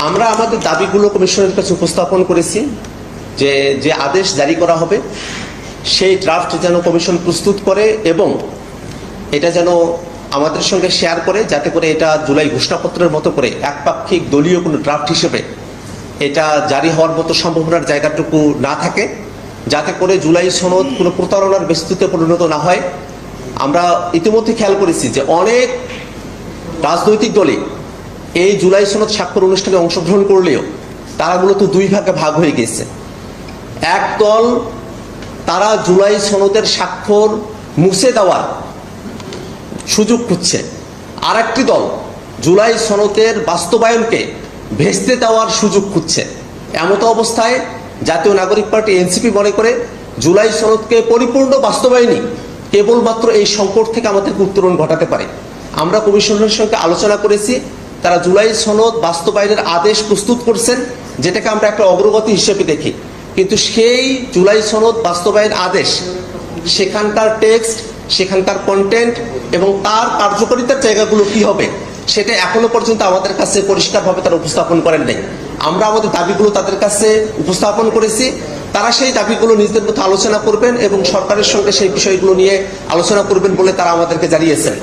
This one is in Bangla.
আমরা আমাদের দাবিগুলো কমিশনের কাছে উপস্থাপন করেছি যে যে আদেশ জারি করা হবে সেই ড্রাফট যেন কমিশন প্রস্তুত করে এবং এটা যেন আমাদের সঙ্গে শেয়ার করে, যাতে করে এটা জুলাই ঘোষণাপত্রের মতো করে একপাক্ষিক দলীয় কোনো ড্রাফট হিসেবে এটা জারি হওয়ার মতো সম্ভাবনার জায়গাটুকু না থাকে, যাতে করে জুলাই সনদ কোনো প্রতারণার বস্তুতে পরিণত না হয়। আমরা ইতিমধ্যে খেয়াল করেছি যে অনেক রাজনৈতিক দলে এই জুলাই সনদ স্বাক্ষর অনুষ্ঠানে অংশগ্রহণ করলেও তারা মূলত দুই ভাগে ভাগ হয়ে গেছে। এক দল তারা জুলাই সনদের স্বাক্ষর মুছে দেওয়ার সুযোগ খুঁজছে, আর একটি দল জুলাই সনদের বাস্তবায়নকে ভেস্তে দেওয়ার সুযোগ খুঁজছে। এমতো অবস্থায় জাতীয় নাগরিক পার্টি এনসিপি মনে করে জুলাই সনদকে পরিপূর্ণ বাস্তবায়নই কেবলমাত্র এই সংকট থেকে আমাদেরকে উত্তরণ ঘটাতে পারে। আমরা কমিশনের সঙ্গে আলোচনা করেছি, তারা জুলাই সনদ বাস্তবায়নের আদেশ প্রস্তুত করছেন, যেটাকে আমরা একটা অগ্রগতি হিসেবে দেখি। কিন্তু সেই জুলাই সনদ বাস্তবায়ন আদেশ, সেখানকার টেক্সট, সেখানকার কন্টেন্ট এবং তার কার্যকারিতার জায়গাগুলো কি হবে সেটা এখনো পর্যন্ত আমাদের কাছে পরিষ্কারভাবে তারা উপস্থাপন করেন নাই। আমরা আমাদের দাবিগুলো তাদের কাছে উপস্থাপন করেছি, তারা সেই দাবিগুলো নিজেদের মধ্যে আলোচনা করবেন এবং সরকারের সঙ্গে সেই বিষয়গুলো নিয়ে আলোচনা করবেন বলে তারা আমাদেরকে জানিয়েছেন।